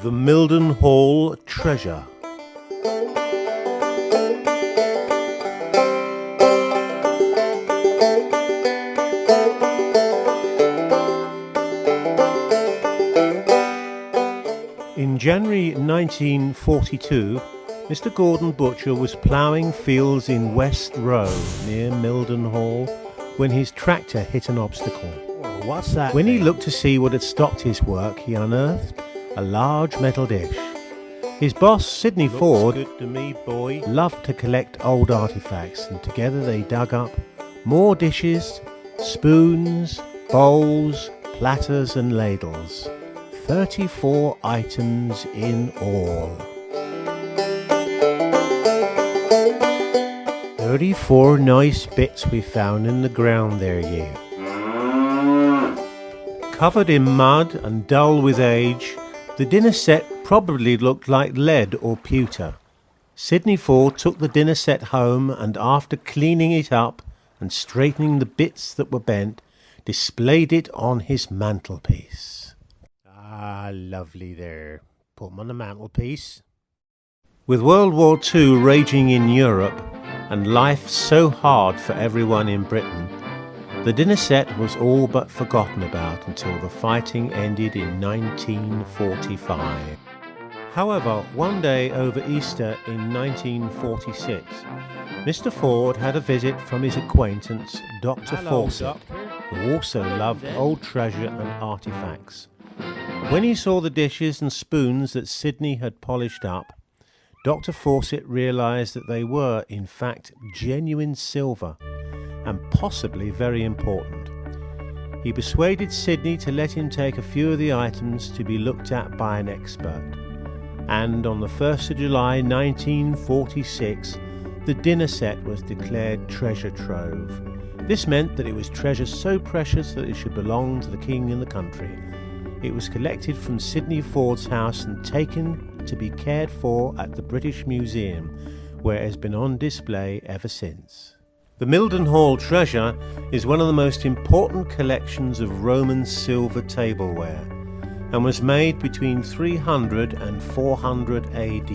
The Mildenhall Treasure. In January 1942, Mr. Gordon Butcher was ploughing fields in West Row near Mildenhall when his tractor hit an obstacle. What's that? When he looked to see what had stopped his work, he unearthed a large metal dish. His boss, Sidney Ford, good to me, boy. loved to collect old artifacts, and together they dug up more dishes, spoons, bowls, platters and ladles. 34 items in all. 34 nice bits we found in the ground there, you. Covered in mud and dull with age, the dinner set probably looked like lead or pewter. Sidney Ford took the dinner set home and, after cleaning it up and straightening the bits that were bent, displayed it on his mantelpiece. Ah, lovely there. Put 'em on the mantelpiece. With World War II raging in Europe and life so hard for everyone in Britain, the dinner set was all but forgotten about until the fighting ended in 1945. However, one day over Easter in 1946, Mr. Ford had a visit from his acquaintance, Dr. Fawcett, who also loved old treasure and artifacts. When he saw the dishes and spoons that Sidney had polished up, Dr. Fawcett realised that they were, in fact, genuine silver, and possibly very important. He persuaded Sidney to let him take a few of the items to be looked at by an expert. And on the 1st of July 1946, the dinner set was declared treasure trove. This meant that it was treasure so precious that it should belong to the king and the country. It was collected from Sidney Ford's house and taken to be cared for at the British Museum, where it has been on display ever since. The Mildenhall treasure is one of the most important collections of Roman silver tableware and was made between 300 and 400 AD.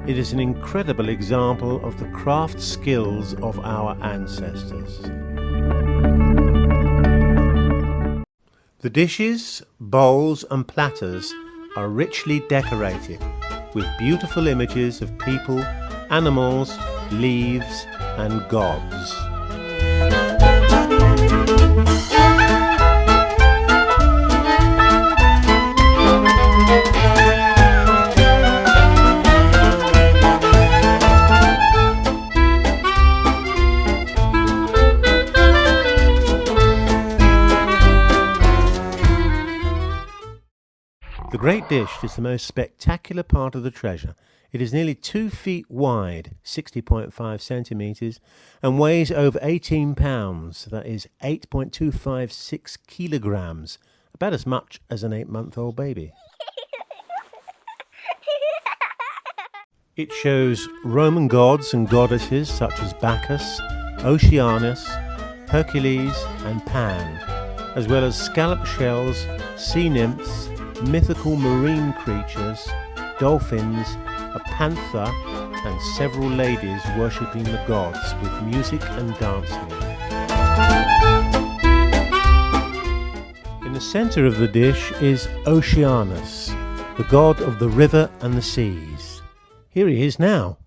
It is an incredible example of the craft skills of our ancestors. The dishes, bowls and platters are richly decorated with beautiful images of people, animals, leaves and gods. The great dish is the most spectacular part of the treasure. It is nearly 2 feet wide, 60.5 centimetres, and weighs over 18 pounds, that is 8.256 kilograms, about as much as an 8-month-old baby. It shows Roman gods and goddesses such as Bacchus, Oceanus, Hercules and Pan, as well as scallop shells, sea nymphs, mythical marine creatures, dolphins, a panther and several ladies worshipping the gods with music and dancing. In the centre of the dish is Oceanus, the god of the river and the seas. Here he is now.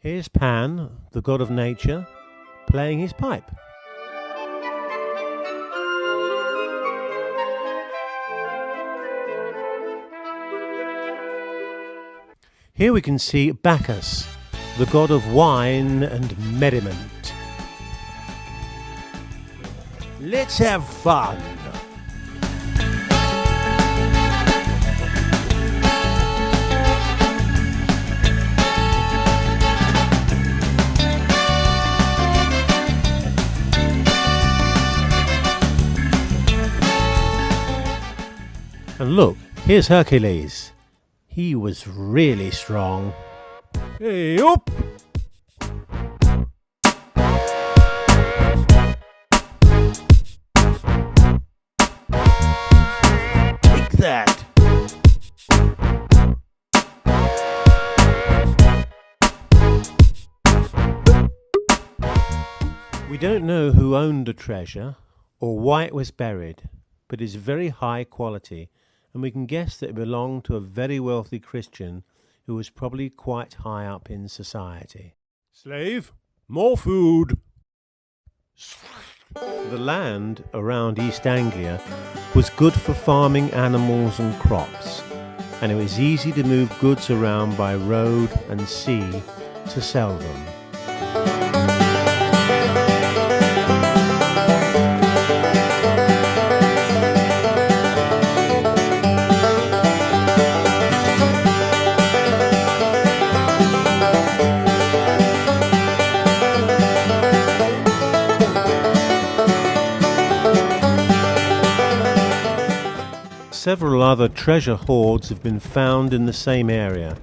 Here's Pan, the god of nature, playing his pipe. Here we can see Bacchus, the god of wine and merriment. Let's have fun! And look, here's Hercules. He was really strong. Hey, up! Take that! We don't know who owned the treasure or why it was buried, but it's very high quality, and we can guess that it belonged to a very wealthy Christian who was probably quite high up in society. Slave, more food! The land around East Anglia was good for farming animals and crops, and it was easy to move goods around by road and sea to sell them. Several other treasure hoards have been found in the same area,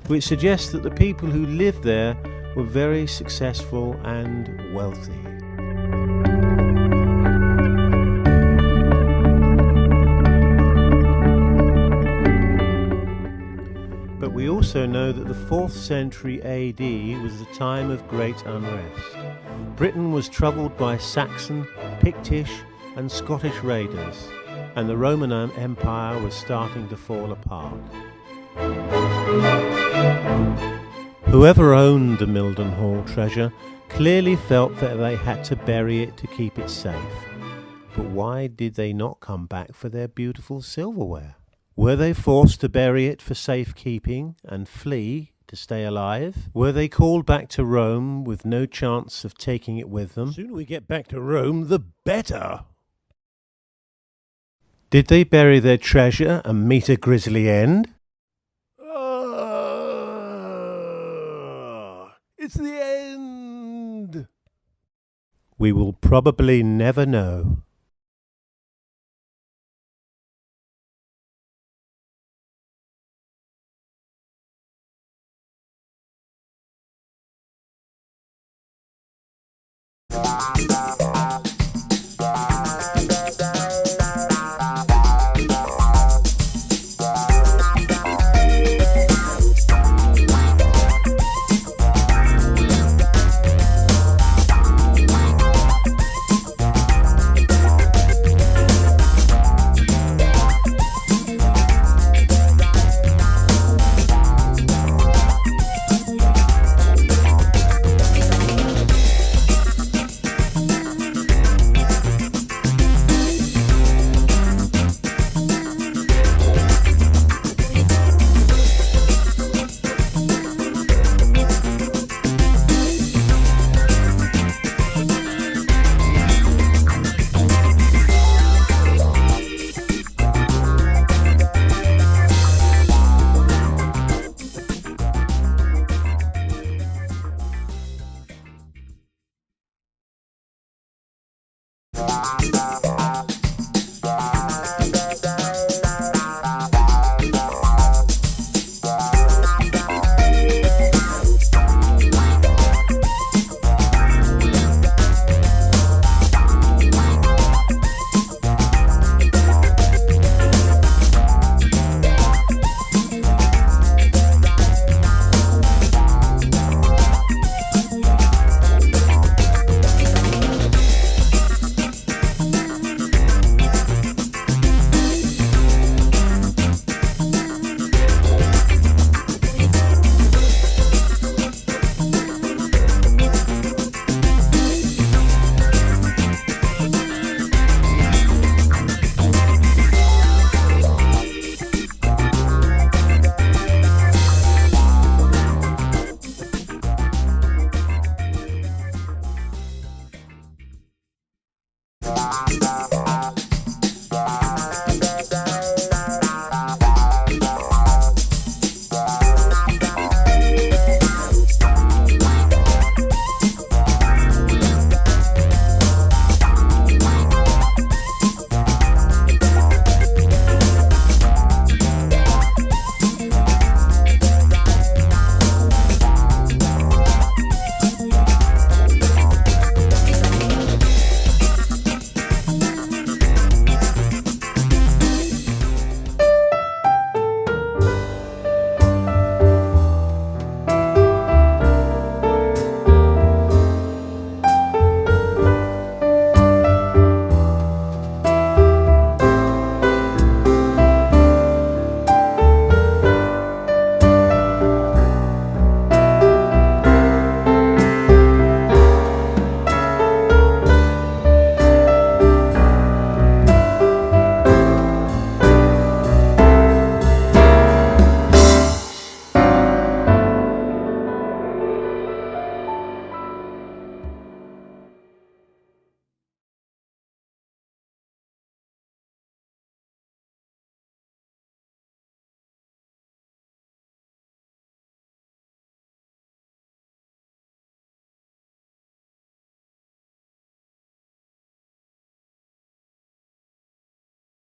which suggests that the people who lived there were very successful and wealthy. But we also know that the 4th century AD was the time of great unrest. Britain was troubled by Saxon, Pictish and Scottish raiders, and the Roman Empire was starting to fall apart. Whoever owned the Mildenhall treasure clearly felt that they had to bury it to keep it safe. But why did they not come back for their beautiful silverware? Were they forced to bury it for safekeeping and flee to stay alive? Were they called back to Rome with no chance of taking it with them? The sooner we get back to Rome, the better! Did they bury their treasure and meet a grisly end? It's the end! We will probably never know.